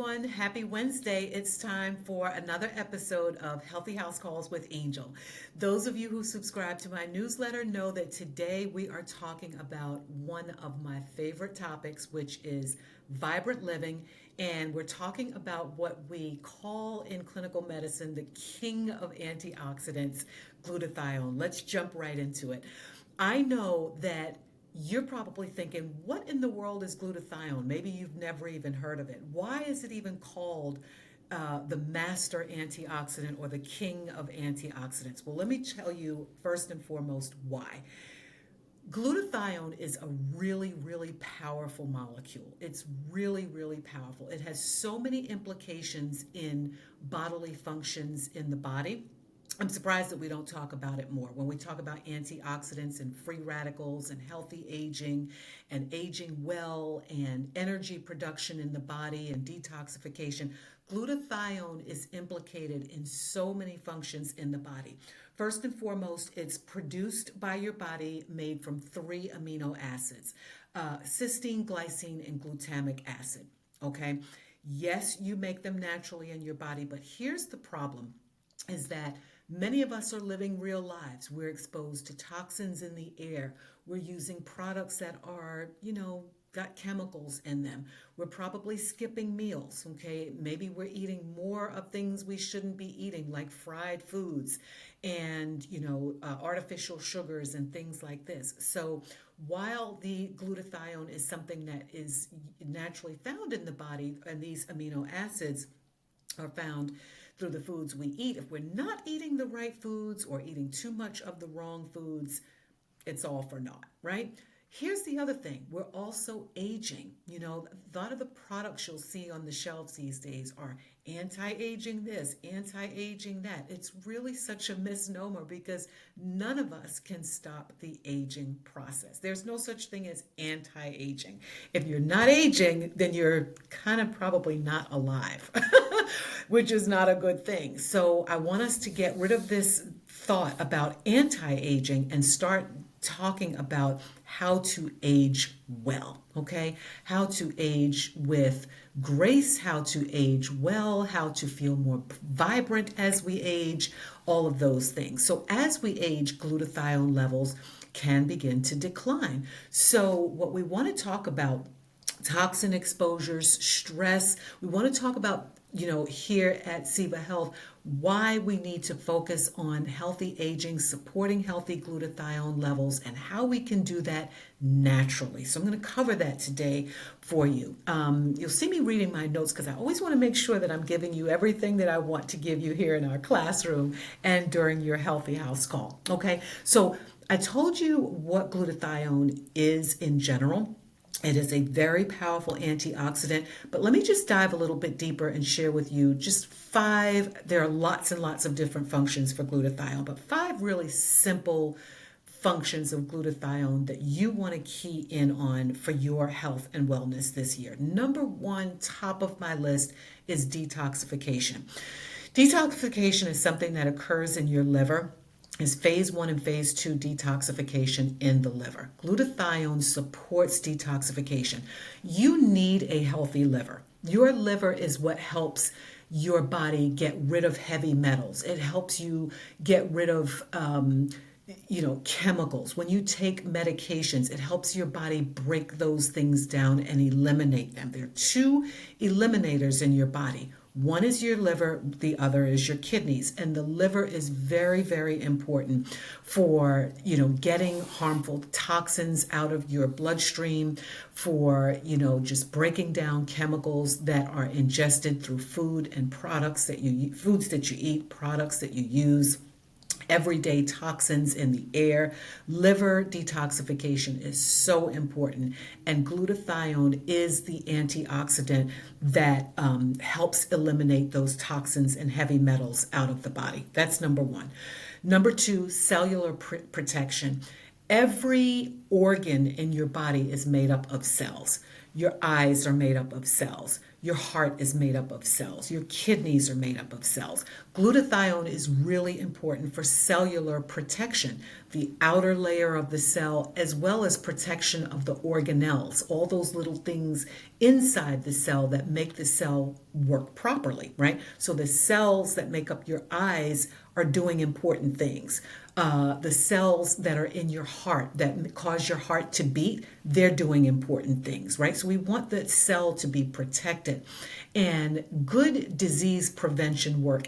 everyone. Happy Wednesday. It's time for another episode of Healthy House Calls with Angel. Those of you who subscribe to my newsletter know that today we are talking about one of my favorite topics, which is vibrant living. And we're talking about what we call in clinical medicine the king of antioxidants, glutathione. Let's jump right into it. I know that you're probably thinking, what in the world is glutathione? Maybe you've never even heard of it. Why is it even called the master antioxidant or the king of antioxidants? Well, let me tell you first and foremost why. Glutathione is a really, really powerful molecule. It's really, really powerful. It has so many implications in bodily functions in the body. I'm surprised that we don't talk about it more. When we talk about antioxidants and free radicals and healthy aging and aging well and energy production in the body and detoxification, glutathione is implicated in so many functions in the body. First and foremost, it's produced by your body, made from three amino acids, cysteine, glycine, and glutamic acid. Okay? Yes, you make them naturally in your body, but here's the problem, is that many of us are living real lives. We're exposed to toxins in the air. We're using products that are, got chemicals in them. We're probably skipping meals, okay? Maybe we're eating more of things we shouldn't be eating, like fried foods and, artificial sugars and things like this. So while the glutathione is something that is naturally found in the body, and these amino acids are found through the foods we eat, if we're not eating the right foods or eating too much of the wrong foods, it's all for naught, right? Here's the other thing. We're also aging. A lot of the products you'll see on the shelves these days are anti-aging this, anti-aging that. It's really such a misnomer because none of us can stop the aging process. There's no such thing as anti-aging. If you're not aging, then you're kind of probably not alive, which is not a good thing. So I want us to get rid of this thought about anti-aging and start talking about how to age well, okay? How to age with grace, how to age well, how to feel more vibrant as we age, all of those things. So as we age, glutathione levels can begin to decline. So what we want to talk about, toxin exposures, stress, we want to talk about here at Siva Health, why we need to focus on healthy aging, supporting healthy glutathione levels, and how we can do that naturally. So I'm going to cover that today for you. You'll see me reading my notes because I always want to make sure that I'm giving you everything that I want to give you here in our classroom and during your Healthy House call. Okay, so I told you what glutathione is in general. It is a very powerful antioxidant, but let me just dive a little bit deeper and share with you just there are lots and lots of different functions for glutathione, but 5 really simple functions of glutathione that you want to key in on for your health and wellness this year. Number 1, top of my list, is detoxification. Detoxification is something that occurs in your liver. Is phase 1 and phase 2 detoxification in the liver. Glutathione supports detoxification. You need a healthy liver. Your liver is what helps your body get rid of heavy metals. It helps you get rid of chemicals. When you take medications, it helps your body break those things down and eliminate them. There are 2 eliminators in your body. One is your liver, the other is your kidneys. And the liver is very, very important for, getting harmful toxins out of your bloodstream, for, just breaking down chemicals that are ingested through food and foods that you eat, products that you use. Everyday toxins in the air. Liver detoxification is so important, and glutathione is the antioxidant that helps eliminate those toxins and heavy metals out of the body. That's number 1. Number 2, cellular protection. Every organ in your body is made up of cells. Your eyes are made up of cells. Your heart is made up of cells. Your kidneys are made up of cells. Glutathione is really important for cellular protection, the outer layer of the cell, as well as protection of the organelles, all those little things inside the cell that make the cell work properly, right? So the cells that make up your eyes are doing important things. The cells that are in your heart that cause your heart to beat, they're doing important things, right? So we want the cell to be protected. And good disease prevention work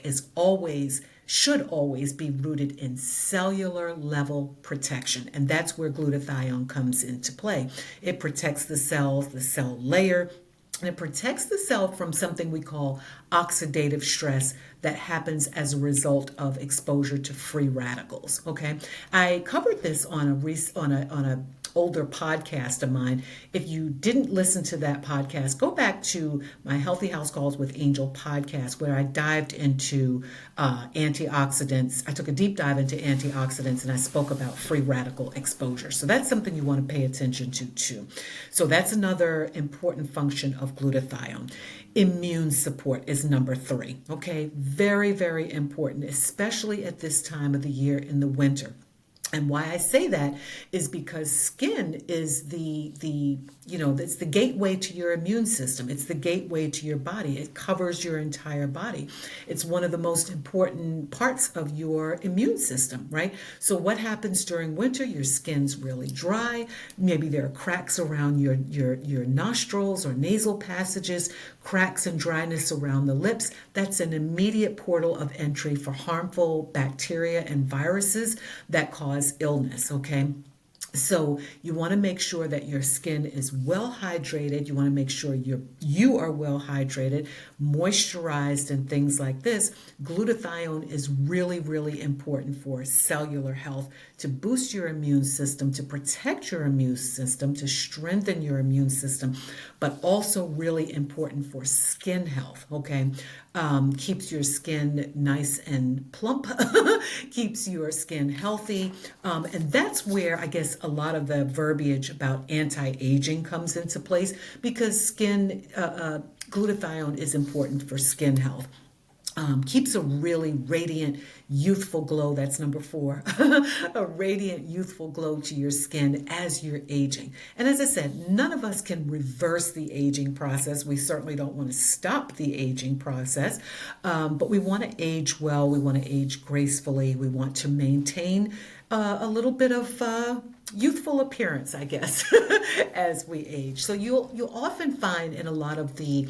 should always be rooted in cellular level protection. And that's where glutathione comes into play. It protects the cells, the cell layer, and it protects the cell from something we call oxidative stress that happens as a result of exposure to free radicals. Okay, I covered this on a older podcast of mine. If you didn't listen to that podcast, go back to my Healthy House Calls with Angel podcast, where I dived into antioxidants. I took a deep dive into antioxidants and I spoke about free radical exposure. So that's something you want to pay attention to too. So that's another important function of glutathione. Immune support is number 3. Okay, very, very important, especially at this time of the year in the winter. And why I say that is because skin is it's the gateway to your immune system. It's the gateway to your body. It covers your entire body. It's one of the most important parts of your immune system, right? So what happens during winter? Your skin's really dry. Maybe there are cracks around your nostrils or nasal passages, cracks and dryness around the lips. That's an immediate portal of entry for harmful bacteria and viruses that cause illness, okay? So you want to make sure that your skin is well hydrated. You want to make sure you are well hydrated, moisturized, and things like this. Glutathione is really, really important for cellular health, to boost your immune system, to protect your immune system, to strengthen your immune system, but also really important for skin health, okay? Keeps your skin nice and plump, keeps your skin healthy. And that's where I guess a lot of the verbiage about anti-aging comes into place, because glutathione is important for skin health. Keeps a really radiant, youthful glow. That's number 4. A radiant, youthful glow to your skin as you're aging. And as I said, none of us can reverse the aging process. We certainly don't want to stop the aging process, but we want to age well. We want to age gracefully. We want to maintain a little bit of youthful appearance, I guess, as we age. So you'll often find in a lot of the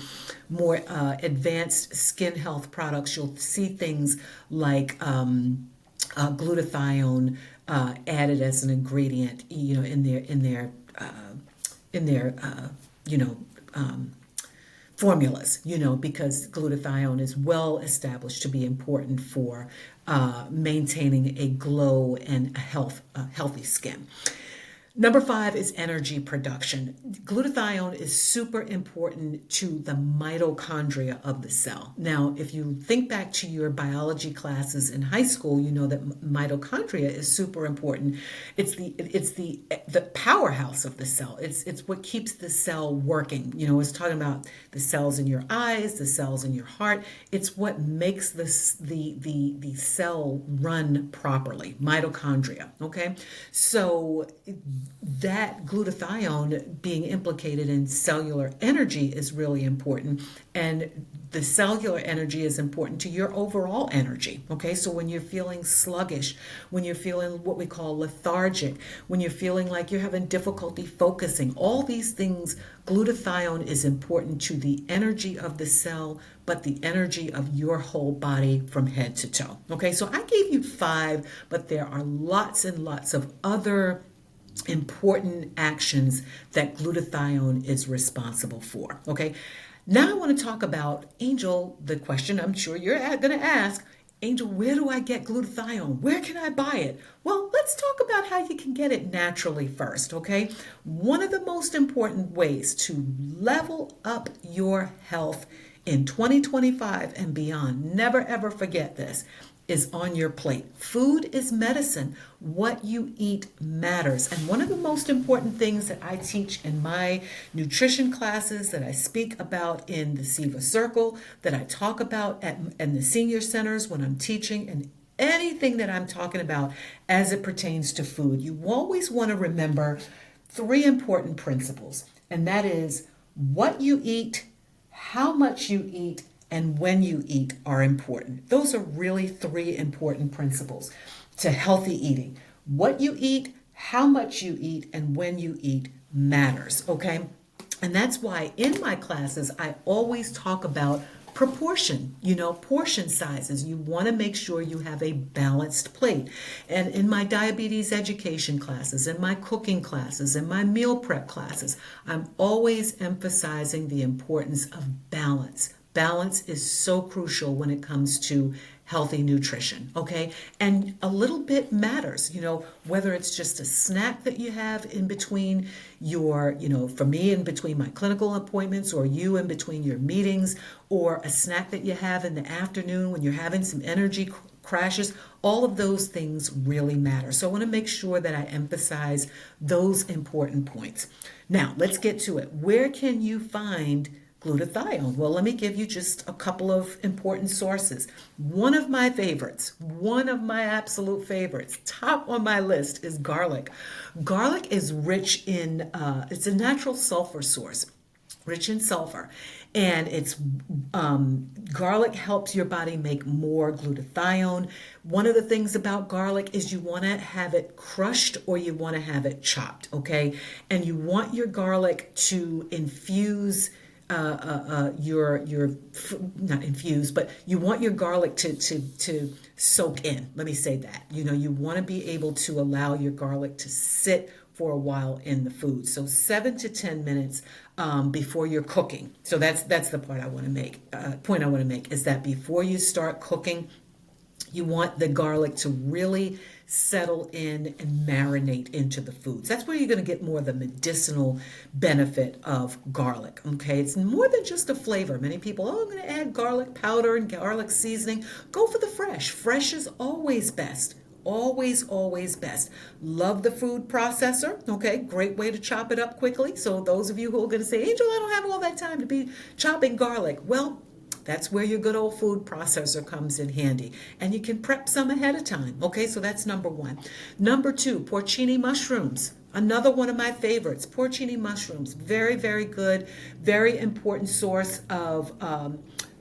more advanced skin health products, you'll see things like glutathione added as an ingredient, in their formulas, because glutathione is well established to be important for maintaining a glow and a healthy skin. Number 5 is energy production. Glutathione is super important to the mitochondria of the cell. Now, if you think back to your biology classes in high school, you know that mitochondria is super important. It's the powerhouse of the cell. It's what keeps the cell working. It's talking about the cells in your eyes, the cells in your heart. It's what makes the cell run properly. Mitochondria. Okay, so that glutathione being implicated in cellular energy is really important, and the cellular energy is important to your overall energy. Okay, so when you're feeling sluggish, when you're feeling what we call lethargic, when you're feeling like you're having difficulty focusing, all these things, glutathione is important to the energy of the cell, but the energy of your whole body from head to toe. Okay, so I gave you 5, but there are lots and lots of other important actions that glutathione is responsible for. Okay, now I want to talk about, Angel, the question I'm sure you're going to ask, Angel, where do I get glutathione? Where can I buy it? Well, let's talk about how you can get it naturally first, okay? One of the most important ways to level up your health in 2025 and beyond, never ever forget this, is on your plate. Food is medicine. What you eat matters. And one of the most important things that I teach in my nutrition classes, that I speak about in the SIVA Circle, that I talk about in the senior centers when I'm teaching, and anything that I'm talking about as it pertains to food, you always want to remember three important principles. And that is what you eat, how much you eat, and when you eat are important. Those are really three important principles to healthy eating. What you eat, how much you eat, and when you eat matters, okay? And that's why in my classes, I always talk about proportion, portion sizes. You want to make sure you have a balanced plate. And in my diabetes education classes, in my cooking classes, in my meal prep classes, I'm always emphasizing the importance of balance. Balance is so crucial when it comes to healthy nutrition, okay? And a little bit matters, whether it's just a snack that you have in between your, for me, in between my clinical appointments, or you in between your meetings, or a snack that you have in the afternoon when you're having some energy crashes. All of those things really matter. So I want to make sure that I emphasize those important points. Now, let's get to it. Where can you find glutathione? Well, let me give you just a couple of important sources. One of my favorites, one of my absolute favorites, top on my list, is garlic. Garlic is rich in, it's a natural sulfur source, rich in sulfur. And garlic helps your body make more glutathione. One of the things about garlic is you want to have it crushed or you want to have it chopped, okay? And you want your garlic to infuse not infused, but you want your garlic to soak in. Let me say that. You want to be able to allow your garlic to sit for a while in the food. So 7 to 10 minutes before you're cooking. So that's the point I want to make is that before you start cooking, you want the garlic to really settle in and marinate into the foods. That's where you're going to get more of the medicinal benefit of garlic. Okay, it's more than just a flavor. Many people, I'm going to add garlic powder and garlic seasoning. Go for the fresh. Fresh is always best. Always, always best. Love the food processor. Okay, great way to chop it up quickly. So those of you who are going to say, Angel, I don't have all that time to be chopping garlic. Well, that's where your good old food processor comes in handy. And you can prep some ahead of time. Okay, so that's number one. Number two, porcini mushrooms. Another one of my favorites, porcini mushrooms. Very, very good. Very important source of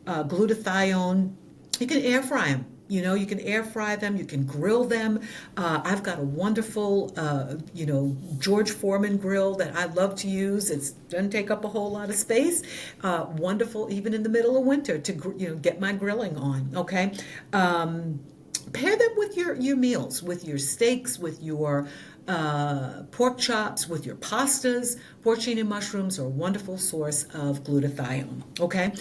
glutathione. You can air fry them. You can air fry them, you can grill them. I've got a wonderful, George Foreman grill that I love to use. It doesn't take up a whole lot of space. Wonderful, even in the middle of winter, to get my grilling on. Okay, pair them with your meals, with your steaks, with your pork chops, with your pastas. Porcini mushrooms are a wonderful source of glutathione. Okay.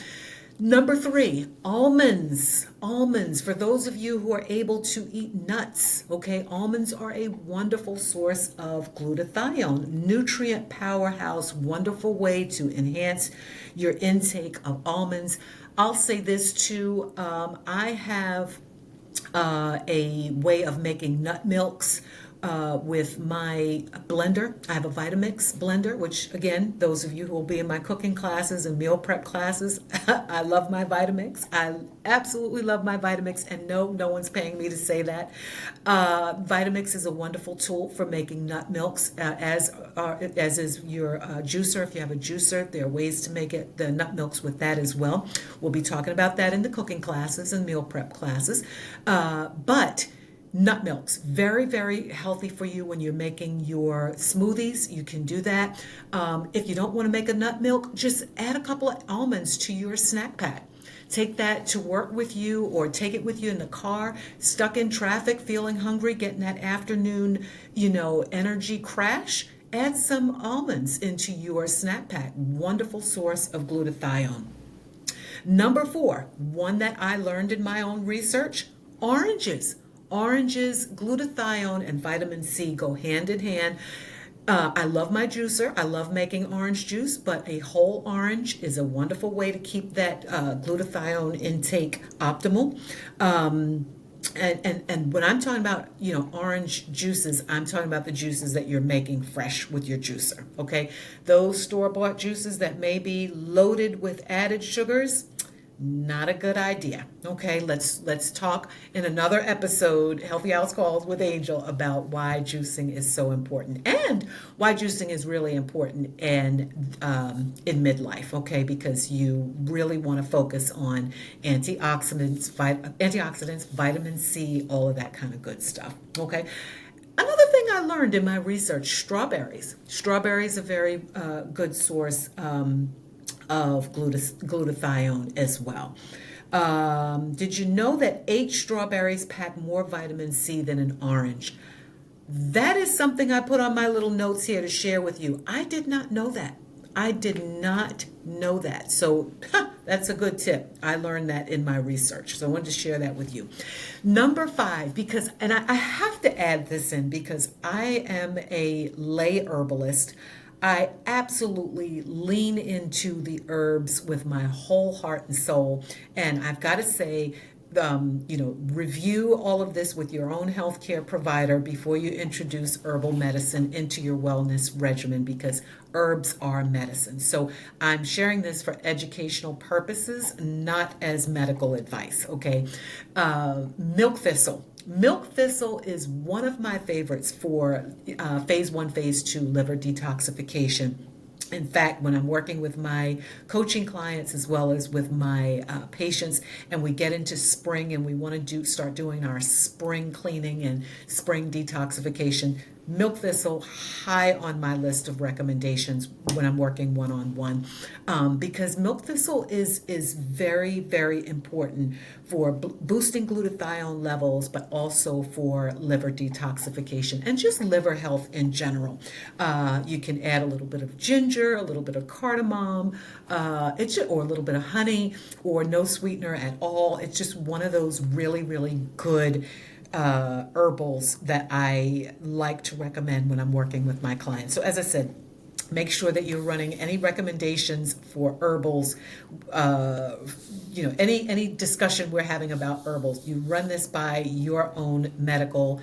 Number three, almonds. Almonds, for those of you who are able to eat nuts, okay, almonds are a wonderful source of glutathione, nutrient powerhouse, wonderful way to enhance your intake of almonds. I'll say this too, I have a way of making nut milks with my blender. I have a Vitamix blender, which again, those of you who will be in my cooking classes and meal prep classes, I love my Vitamix. I absolutely love my Vitamix, and no one's paying me to say that. Vitamix is a wonderful tool for making nut milks, as is your juicer. If you have a juicer, there are ways to make the nut milks with that as well. We'll be talking about that in the cooking classes and meal prep classes. But nut milks, very, very healthy for you when you're making your smoothies. You can do that. If you don't want to make a nut milk, just add a couple of almonds to your snack pack. Take that to work with you, or take it with you in the car, stuck in traffic, feeling hungry, getting that afternoon, energy crash. Add some almonds into your snack pack. Wonderful source of glutathione. Number four, one that I learned in my own research, oranges. Oranges, glutathione, and vitamin C go hand in hand. I love my juicer. I love making orange juice, but a whole orange is a wonderful way to keep that glutathione intake optimal. And when I'm talking about, orange juices, I'm talking about the juices that you're making fresh with your juicer, okay? Those store-bought juices that may be loaded with added sugars, not a good idea. Okay, let's talk in another episode, Healthy House Calls with Angel, about why juicing is so important and why juicing is really important in midlife. Okay, because you really want to focus on antioxidants, vitamin C, all of that kind of good stuff. Okay. Another thing I learned in my research: strawberries. Strawberries are a very good source of glutathione as well. Did you know that 8 strawberries pack more vitamin C than an orange? That is something I put on my little notes here to share with you. I did not know that. I did not know that. So that's a good tip. I learned that in my research. So I wanted to share that with you. Number 5, and I have to add this in because I am a lay herbalist. I absolutely lean into the herbs with my whole heart and soul. And I've got to say, review all of this with your own healthcare provider before you introduce herbal medicine into your wellness regimen, because herbs are medicine. So I'm sharing this for educational purposes, not as medical advice, okay? Milk thistle. Milk thistle is one of my favorites for phase 1, phase 2 liver detoxification. In fact, when I'm working with my coaching clients as well as with my patients, and we get into spring and we want to start doing our spring cleaning and spring detoxification, milk thistle high on my list of recommendations when I'm working one-on-one, because milk thistle is very, very important for boosting glutathione levels, but also for liver detoxification and just liver health in general. You can add a little bit of ginger, a little bit of cardamom, or a little bit of honey, or no sweetener at all. It's just one of those really, really good herbals that I like to recommend when I'm working with my clients. So as I said, make sure that you're running any recommendations for herbals. Any discussion we're having about herbals, you run this by your own medical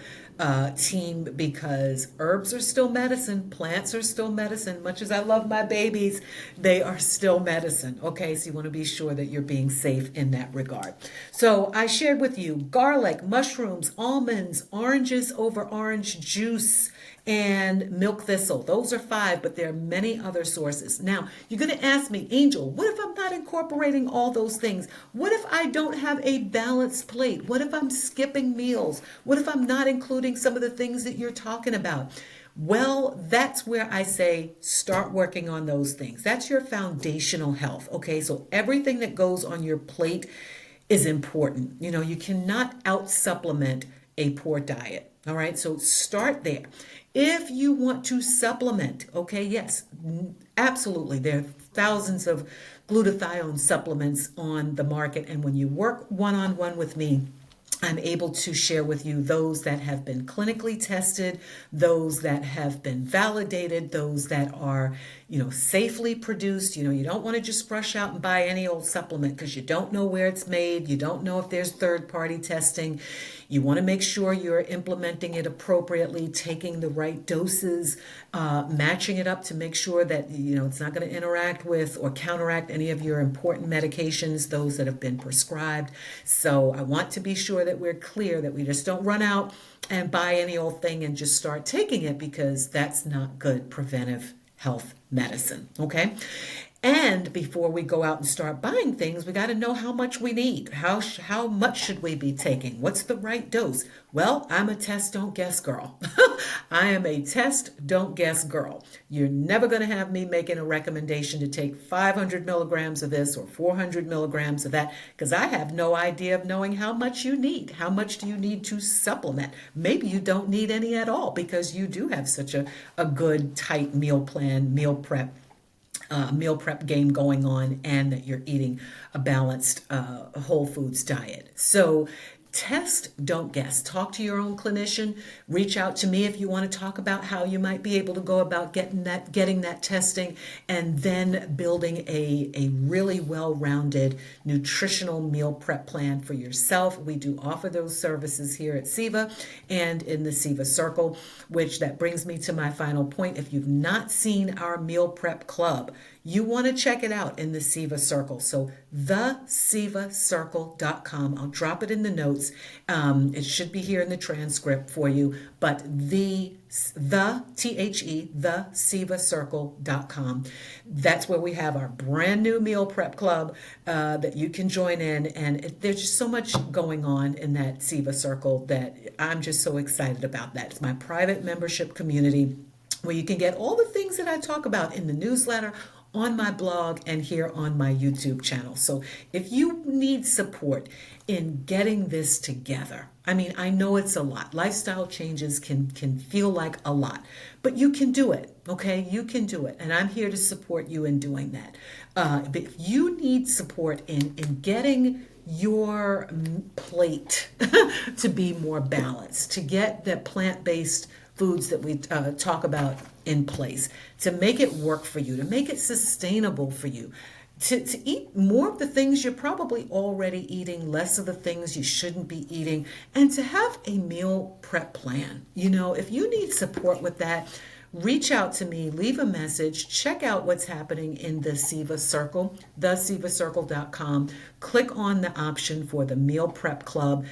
team, because herbs are still medicine, plants are still medicine. Much as I love my babies, they are still medicine. Okay, so you want to be sure that you're being safe in that regard. So I shared with you garlic, mushrooms, almonds, oranges over orange juice, and milk thistle. Those are 5, but there are many other sources. Now, you're going to ask me, Angel, what if I'm not incorporating all those things? What if I don't have a balanced plate? What if I'm skipping meals? What if I'm not including some of the things that you're talking about? Well, that's where I say start working on those things. That's your foundational health, okay? So everything that goes on your plate is important. You cannot out-supplement a poor diet, all right? So start there. If you want to supplement, okay, yes, absolutely. There are thousands of glutathione supplements on the market. And when you work one-on-one with me, I'm able to share with you those that have been clinically tested, those that have been validated, those that are, safely produced. You don't want to just rush out and buy any old supplement because you don't know where it's made. You don't know if there's third-party testing. You want to make sure you're implementing it appropriately, taking the right doses, matching it up to make sure that, it's not going to interact with or counteract any of your important medications, those that have been prescribed. So I want to be sure that we're clear that we just don't run out and buy any old thing and just start taking it, because that's not good preventive health medicine, okay? And before we go out and start buying things, we got to know how much we need. How much should we be taking? What's the right dose? Well, I'm a test, don't guess girl. I am a test, don't guess girl. You're never going to have me making a recommendation to take 500 milligrams of this or 400 milligrams of that, because I have no idea of knowing how much you need. How much do you need to supplement? Maybe you don't need any at all because you do have such a good, tight meal plan, meal prep game going on, and that you're eating a balanced whole foods diet. So Test, don't guess. Talk to your own clinician. Reach out to me if you want to talk about how you might be able to go about getting that testing, and then building a really well-rounded nutritional meal prep plan for yourself. We do offer those services here at SIVA and in the SIVA Circle, which that brings me to my final point. If you've not seen our meal prep club, you want to check it out in the SIVA Circle. So thesivacircle.com. I'll drop it in the notes. It should be here in the transcript for you, but thesivacircle.com. That's where we have our brand new meal prep club that you can join in. And there's just so much going on in that SIVA Circle that I'm just so excited about that. It's my private membership community where you can get all the things that I talk about in the newsletter, on my blog, and here on my YouTube channel. So if you need support in getting this together, I mean, I know it's a lot. Lifestyle changes can feel like a lot, but you can do it, okay? You can do it, and I'm here to support you in doing that. But if you need support in getting your plate to be more balanced, to get the plant-based foods that we talk about in place, to make it work for you, to make it sustainable for you, to eat more of the things you're probably already eating, less of the things you shouldn't be eating, and to have a meal prep plan. You know, if you need support with that, reach out to me, leave a message, check out what's happening in the SIVA Circle, thesivacircle.com. Click on the option for the meal prep club.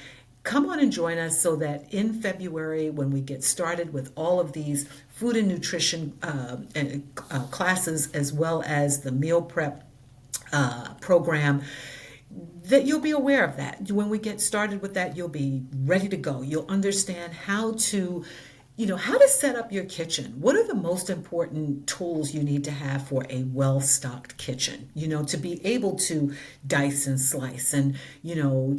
Come on and join us so that in February, when we get started with all of these food and nutrition classes, as well as the meal prep program, that you'll be aware of that. When we get started with that, you'll be ready to go. You'll understand how to set up your kitchen. What are the most important tools you need to have for a well-stocked kitchen? To be able to dice and slice. And,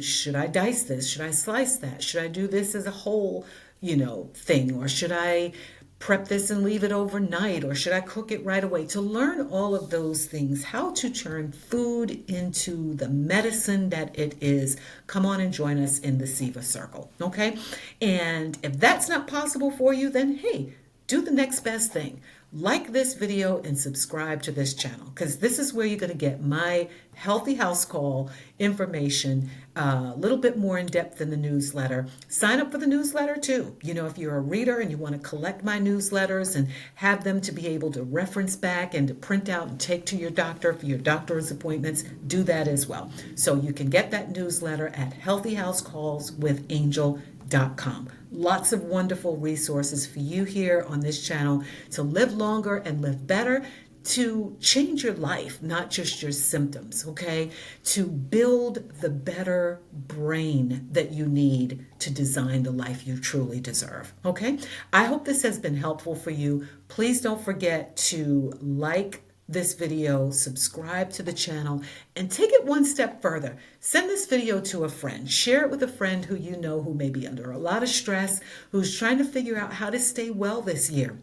should I dice this? Should I slice that? Should I do this as a whole, thing? Or should I prep this and leave it overnight? Or should I cook it right away? To learn all of those things, how to turn food into the medicine that it is, come on and join us in the SIVA Circle, okay? And if that's not possible for you, then hey, do the next best thing. Like this video and subscribe to this channel, because this is where you're going to get my Healthy House Call information a little bit more in depth than the newsletter. Sign up for the newsletter too. If you're a reader and you want to collect my newsletters and have them to be able to reference back and to print out and take to your doctor for your doctor's appointments, do that as well. So you can get that newsletter at healthyhousecallswithangel.com. Lots of wonderful resources for you here on this channel to live longer and live better, to change your life, not just your symptoms, okay? To build the better brain that you need to design the life you truly deserve, okay? I hope this has been helpful for you. Please don't forget to like this video, subscribe to the channel, and take it one step further. Send this video to a friend. Share it with a friend who you know who may be under a lot of stress, who's trying to figure out how to stay well this year,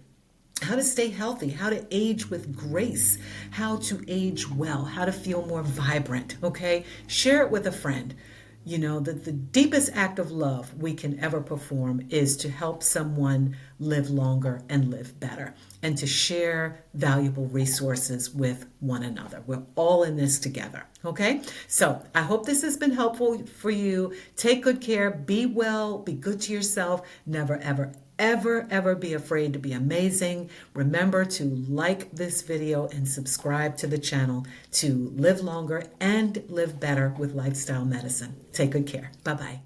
how to stay healthy, how to age with grace, how to age well, how to feel more vibrant, okay? Share it with a friend. The deepest act of love we can ever perform is to help someone live longer and live better, and to share valuable resources with one another. We're all in this together, okay? So I hope this has been helpful for you. Take good care, be well, be good to yourself. Never, ever, ever be afraid to be amazing. Remember to like this video and subscribe to the channel to live longer and live better with lifestyle medicine. Take good care. Bye-bye.